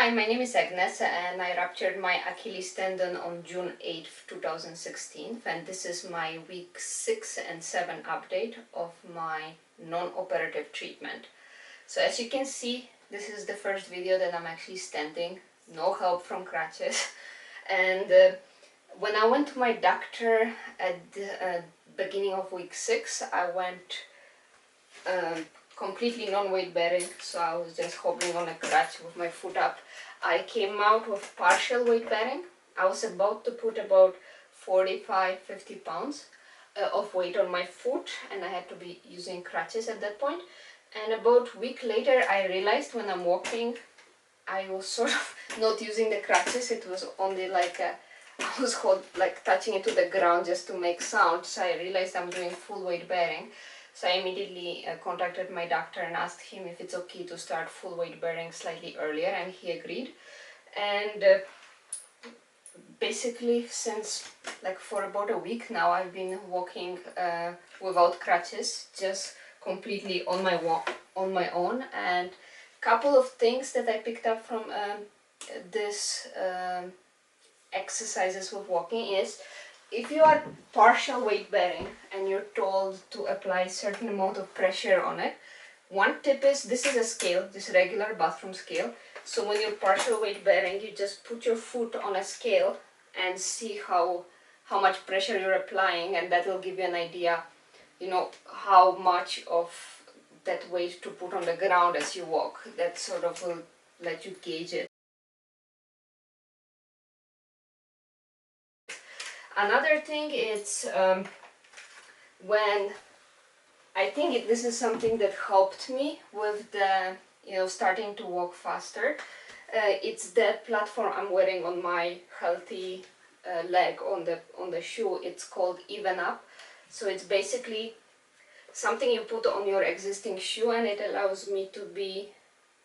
Hi, my name is Agnes and I ruptured my Achilles tendon on June 8th, 2016, and this is my week 6 and 7 update of my non-operative treatment. So as you can see, this is the first video that I'm actually standing, no help from crutches. And when I went to my doctor at the beginning of week 6, I went completely non-weight bearing, so I was just hobbling on a crutch with my foot up. I came out with partial weight bearing. I was about to put about 45-50 pounds of weight on my foot, and I had to be using crutches at that point. And about a week later, I realized when I'm walking, I was sort of not using the crutches. It was only like I was touching it to the ground just to make sound. So I realized I'm doing full weight bearing. So I immediately contacted my doctor and asked him if it's okay to start full weight bearing slightly earlier, and he agreed. And basically since for about a week now, I've been walking without crutches, just completely on my own. And couple of things that I picked up from this exercises with walking is, if you are partial weight bearing and you're told to apply a certain amount of pressure on it, one tip is, this is a scale, this regular bathroom scale. So when you're partial weight bearing, you just put your foot on a scale and see how much pressure you're applying, and that will give you an idea, how much of that weight to put on the ground as you walk. That sort of will let you gauge it. Another thing is when I think this is something that helped me with the starting to walk faster. It's that platform I'm wearing on my healthy leg on the shoe. It's called Even Up. So it's basically something you put on your existing shoe, and it allows me to be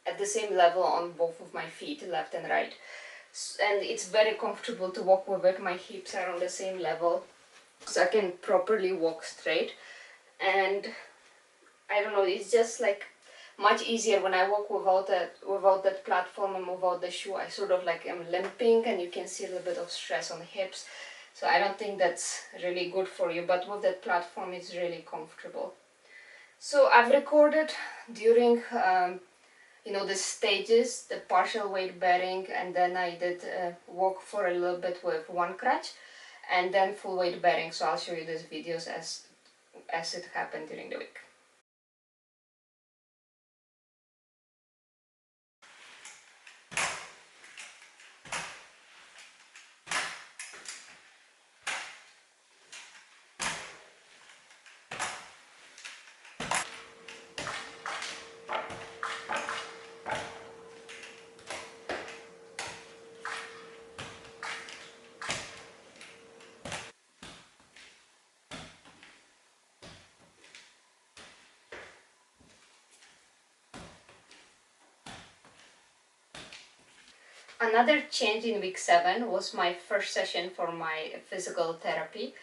at the same level on both of my feet, left and right. And it's very comfortable to walk with it. My hips are on the same level, so I can properly walk straight. And I don't know, it's just much easier when I walk without that platform and without the shoe. I sort of am limping, and you can see a little bit of stress on the hips. So I don't think that's really good for you, but with that platform it's really comfortable. So I've recorded during the stages, the partial weight bearing, and then I did walk for a little bit with one crutch, and then full weight bearing. So I'll show you these videos as it happened during the week. Another change in week 7 was my first session for my physical therapy.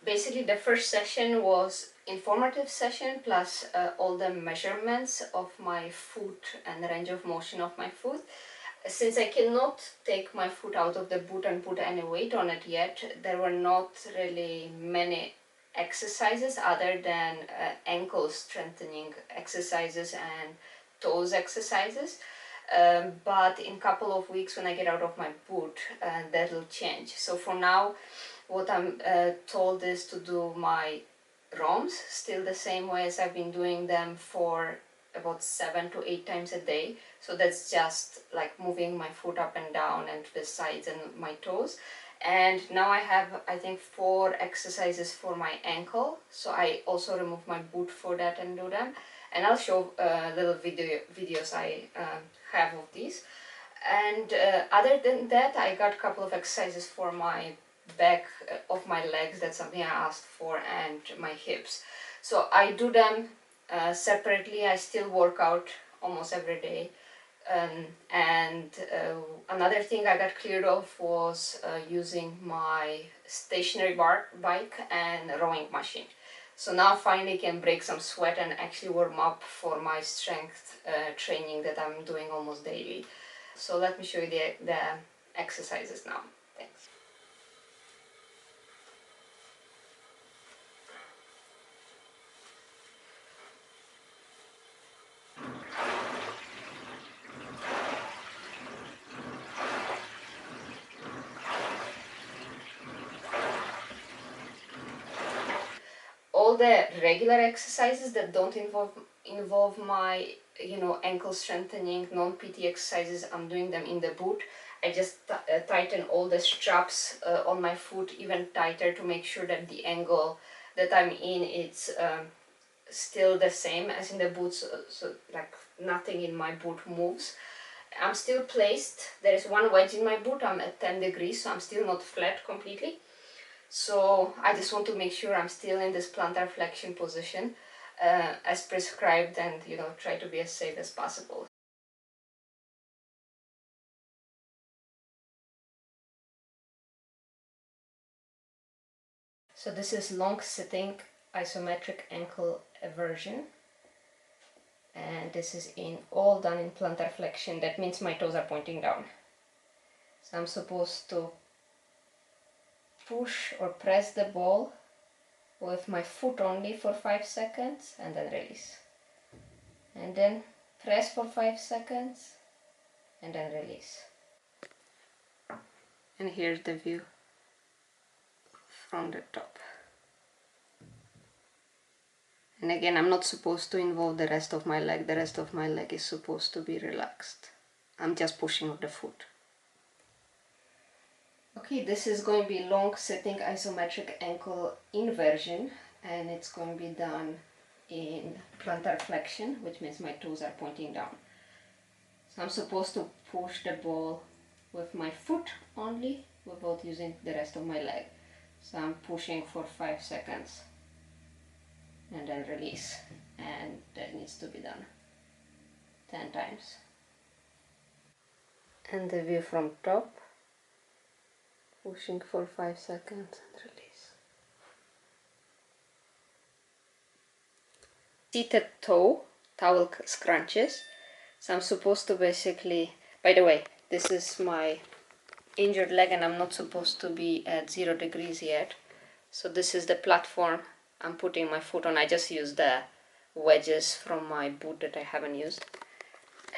Basically, the first session was informative session plus all the measurements of my foot and range of motion of my foot. Since I cannot take my foot out of the boot and put any weight on it yet, there were not really many exercises other than ankle strengthening exercises and toes exercises. But in a couple of weeks, when I get out of my boot, that'll change. So for now, what I'm told is to do my ROMs still the same way as I've been doing them for about 7 to 8 times a day. So that's just moving my foot up and down and to the sides and my toes. And now I have, I think, 4 exercises for my ankle. So I also remove my boot for that and do them. And I'll show little videos I have of these. And other than that, I got a couple of exercises for my back of my legs. That's something I asked for, and my hips. So I do them separately. I still work out almost every day. And another thing I got cleared of was using my stationary bike and rowing machine. So now I finally can break some sweat and actually warm up for my strength training that I'm doing almost daily. So let me show you the exercises now. Thanks. All the regular exercises that don't involve my ankle strengthening, non-PT exercises, I'm doing them in the boot. I just tighten all the straps on my foot even tighter to make sure that the angle that I'm in, it's still the same as in the boot, so like nothing in my boot moves. I'm still placed, there is one wedge in my boot, I'm at 10 degrees, so I'm still not flat completely. So I just want to make sure I'm still in this plantar flexion position as prescribed, and try to be as safe as possible. So this is long sitting isometric ankle eversion, and this is all done in plantar flexion. That means my toes are pointing down. So I'm supposed to push or press the ball with my foot only for 5 seconds and then release. And then press for 5 seconds and then release. And here's the view from the top. And again, I'm not supposed to involve the rest of my leg. The rest of my leg is supposed to be relaxed. I'm just pushing with the foot. Okay, this is going to be long sitting isometric ankle inversion, and it's going to be done in plantar flexion, which means my toes are pointing down. So I'm supposed to push the ball with my foot only without using the rest of my leg. So I'm pushing for 5 seconds and then release, and that needs to be done 10 times. And the view from top, pushing for 5 seconds and release. Seated toe, towel scrunches. So I'm supposed to basically, by the way, this is my injured leg and I'm not supposed to be at 0 degrees yet. So this is the platform I'm putting my foot on. I just used the wedges from my boot that I haven't used.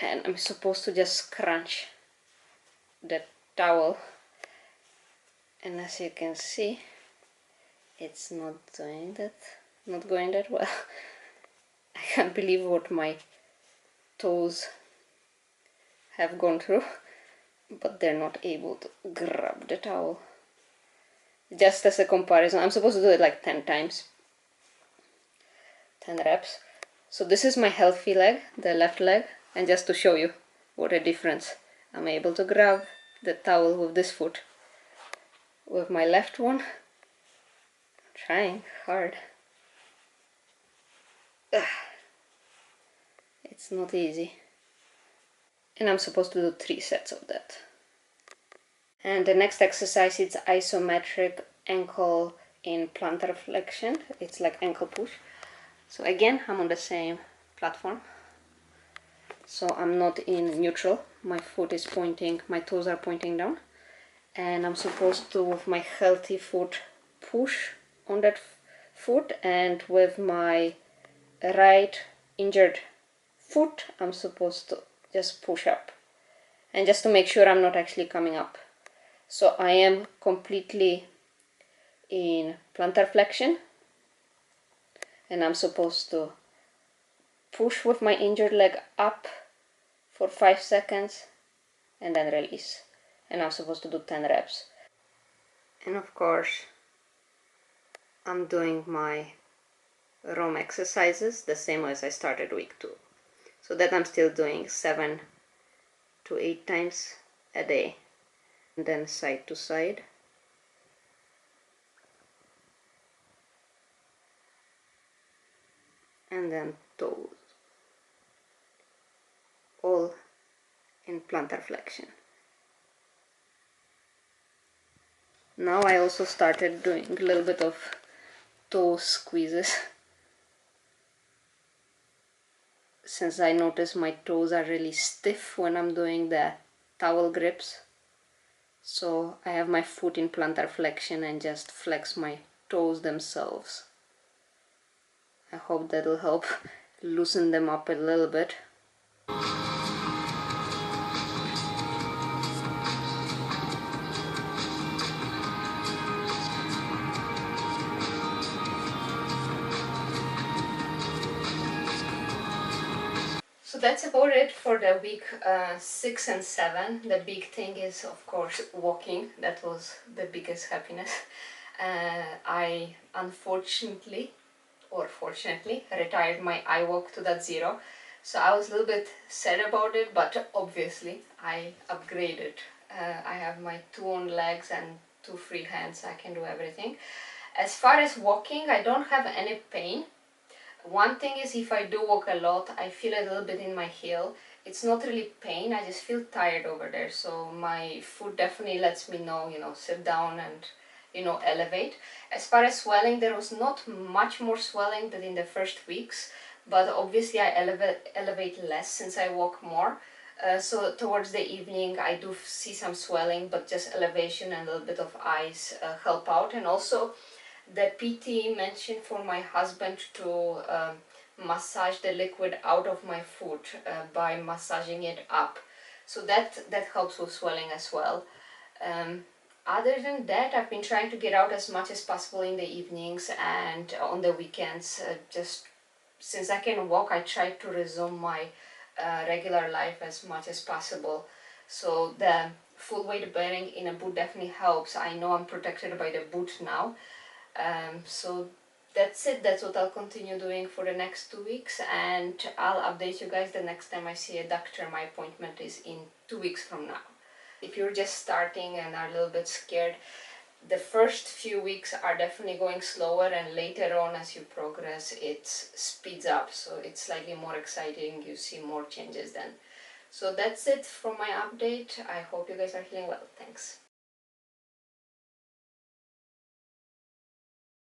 And I'm supposed to just scrunch the towel. And as you can see, it's not going that well. I can't believe what my toes have gone through, but they're not able to grab the towel. Just as a comparison, I'm supposed to do it like 10 times, 10 reps. So this is my healthy leg, the left leg, and just to show you what a difference. I'm able to grab the towel with this foot. With my left one, I'm trying hard. It's not easy. And I'm supposed to do 3 sets of that. And the next exercise is isometric ankle in plantar flexion. It's like ankle push. So again, I'm on the same platform. So I'm not in neutral. My foot is pointing, my toes are pointing down. And I'm supposed to, with my healthy foot, push on that foot. And with my right injured foot, I'm supposed to just push up. And just to make sure I'm not actually coming up. So I am completely in plantar flexion, and I'm supposed to push with my injured leg up for 5 seconds and then release. And I'm supposed to do 10 reps. And of course, I'm doing my ROM exercises the same as I started week 2. So that I'm still doing 7 to 8 times a day. And then side to side. And then toes. All in plantar flexion. Now I also started doing a little bit of toe squeezes. Since I notice my toes are really stiff when I'm doing the towel grips. So I have my foot in plantar flexion and just flex my toes themselves. I hope that'll help loosen them up a little bit. So that's about it for the week 6 and 7. The big thing is, of course, walking. That was the biggest happiness. I unfortunately, or fortunately, retired my iWalk to that zero. So I was a little bit sad about it, but obviously I upgraded. I have my 2 own legs and 2 free hands. I can do everything. As far as walking, I don't have any pain. One thing is, if I do walk a lot, I feel a little bit in my heel. It's not really pain, I just feel tired over there. So my foot definitely lets me know, sit down and, elevate. As far as swelling, there was not much more swelling than in the first weeks, but obviously I elevate less since I walk more. So towards the evening, I do see some swelling, but just elevation and a little bit of ice help out. And also, the PT mentioned for my husband to massage the liquid out of my foot by massaging it up. So that helps with swelling as well. Other than that, I've been trying to get out as much as possible in the evenings and on the weekends. Just since I can walk, I try to resume my regular life as much as possible. So the full weight bearing in a boot definitely helps. I know I'm protected by the boot now. So that's it. That's what I'll continue doing for the next 2 weeks, and I'll update you guys the next time I see a doctor. My appointment is in 2 weeks from now. If you're just starting and are a little bit scared, the first few weeks are definitely going slower, and later on as you progress it speeds up, so it's slightly more exciting. You see more changes then. So that's it for my update. I hope you guys are feeling well. Thanks.